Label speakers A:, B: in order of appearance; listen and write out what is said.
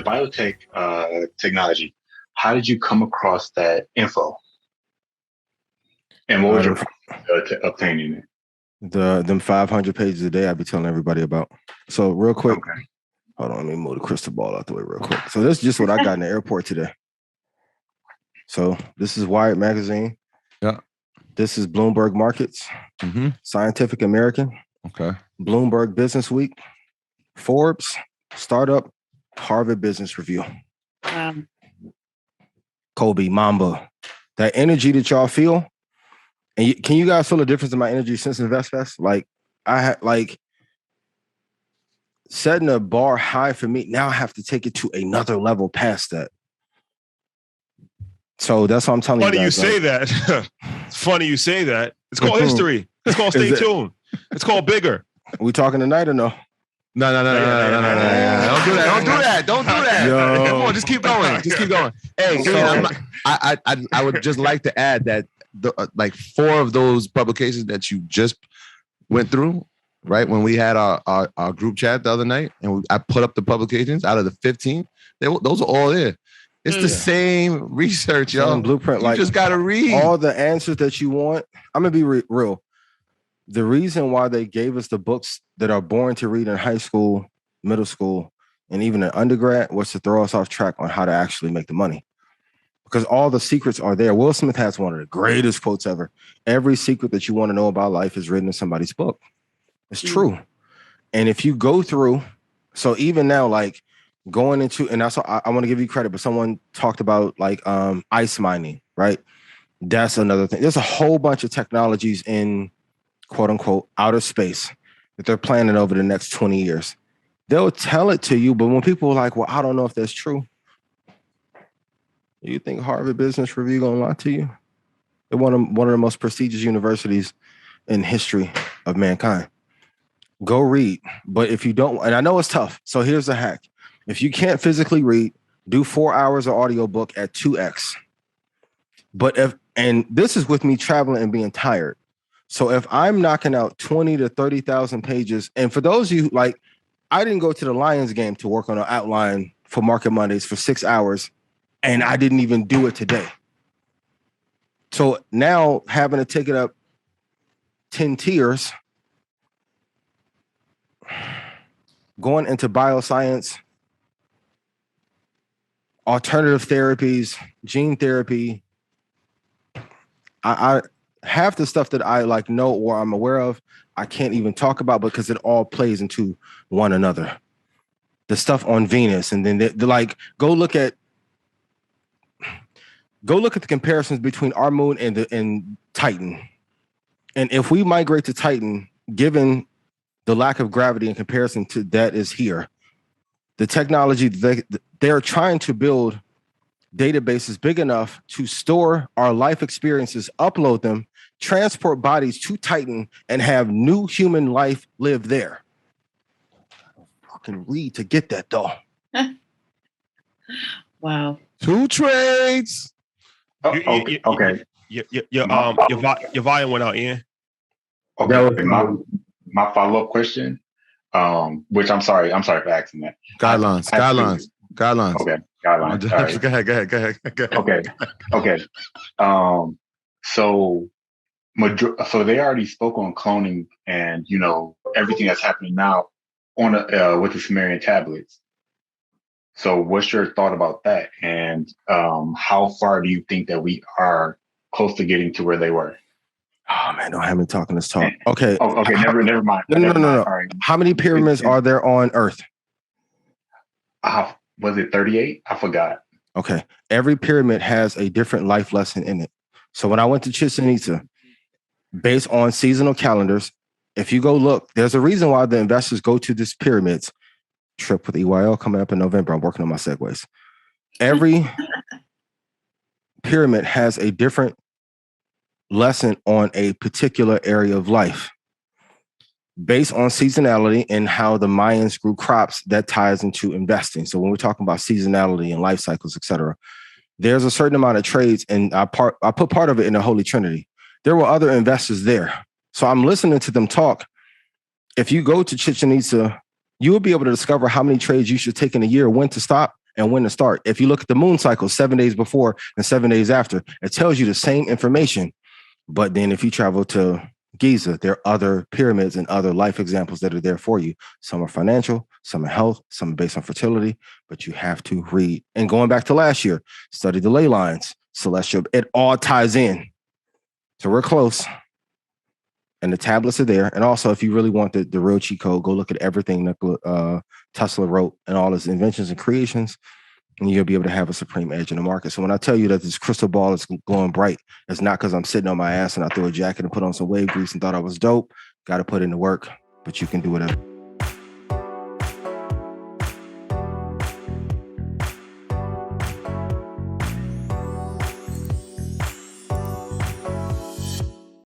A: the biotech technology. How did you come across that info? And what was your process to obtaining it?
B: Them 500 pages a day I'd be telling everybody about. So real quick, hold on, let me move the crystal ball out the way real quick. So this is just what I got in the airport today. So this is Wired Magazine.
C: Yeah.
B: This is Bloomberg Markets, Scientific American, Bloomberg Business Week, Forbes, Startup, Harvard Business Review. Kobe, Mamba. That energy that y'all feel, and can you guys feel the difference in my energy since InvestFest? Like, I had setting a bar high for me. Now I have to take it to another level past that. So that's what I'm telling you.
D: Funny you say that. It's funny you say that. It's called history. It's called stay tuned. It's called bigger.
B: Are we talking tonight or no?
C: No. Don't do that. Don't do that.
B: Yo.
C: Come on, just keep going. Hey, I would just like to add that like 4 of those publications that you just went through, right? When we had our group chat the other night, and I put up the publications out of the 15, those are all there. It's the same research, y'all.
B: Blueprint.
C: You just got to read
B: all the answers that you want. I'm gonna be real. The reason why they gave us the books that are born to read in high school, middle school, and even in undergrad was to throw us off track on how to actually make the money. Because all the secrets are there. Will Smith has one of the greatest quotes ever. Every secret that you want to know about life is written in somebody's book. It's true. And if you go through, so even now, like going into, and that's what I want to give you credit, but someone talked about like ice mining, right? That's another thing. There's a whole bunch of technologies in quote unquote outer space that they're planning over the next 20 years. They'll tell it to you, but when people are like, well, I don't know if that's true. You think Harvard Business Review gonna lie to you? They're one of the most prestigious universities in history of mankind. Go read. But if you don't, and I know it's tough, so here's a hack. If you can't physically read, do 4 hours of audiobook at 2x. And this is with me traveling and being tired. So if I'm knocking out 20 to 30,000 pages, and for those of you, like, I didn't go to the Lions game to work on an outline for Market Mondays for 6 hours, and I didn't even do it today. So now having to take it up 10 tiers, going into bioscience, alternative therapies, gene therapy, I half the stuff that I like know or I'm aware of, I can't even talk about because it all plays into one another. The stuff on Venus, and then they're like, go look at the comparisons between our moon and Titan. And if we migrate to Titan, given the lack of gravity in comparison to that is here, the technology they're trying to build databases big enough to store our life experiences, upload them, transport bodies to Titan, and have new human life live there. I don't fucking read to get that though.
E: Wow.
C: 2 trades.
A: Okay.
D: Your volume went out, Ian.
A: Okay. My follow-up question, which I'm sorry for asking that.
C: Guidelines.
A: Okay. Guidelines. Right.
C: Go ahead.
A: Okay. So they already spoke on cloning and, you know, everything that's happening now on with the Sumerian tablets. So what's your thought about that? And how far do you think that we are close to getting to where they were?
B: Oh man, don't have me talking this talk. Okay.
A: Okay. Never mind.
B: No.
A: Sorry.
B: How many pyramids are there on Earth?
A: Was it 38? I forgot.
B: Okay. Every pyramid has a different life lesson in it. So when I went to Chichen Itza, based on seasonal calendars, if you go look, there's a reason why the investors go to this pyramids trip with EYL coming up in November. I'm working on my segues. Every pyramid has a different lesson on a particular area of life based on seasonality and how the Mayans grew crops. That ties into investing. So when we're talking about seasonality and life cycles, et cetera, there's a certain amount of trades, and I put part of it in the Holy Trinity. There were other investors there. So I'm listening to them talk. If you go to Chichen Itza, you will be able to discover how many trades you should take in a year, when to stop, and when to start. If you look at the moon cycle 7 days before and 7 days after, it tells you the same information. But then if you travel to Giza, there are other pyramids and other life examples that are there for you. Some are financial, some are health, some are based on fertility, but you have to read. And going back to last year, study the ley lines, celestial, it all ties in. So we're close. And the tablets are there. And also, if you really want the real cheat code, go look at everything Tesla wrote and all his inventions and creations, and you'll be able to have a supreme edge in the market. So when I tell you that this crystal ball is glowing bright, it's not because I'm sitting on my ass and I threw a jacket and put on some wave grease and thought I was dope. Got to put in the work, but you can do whatever.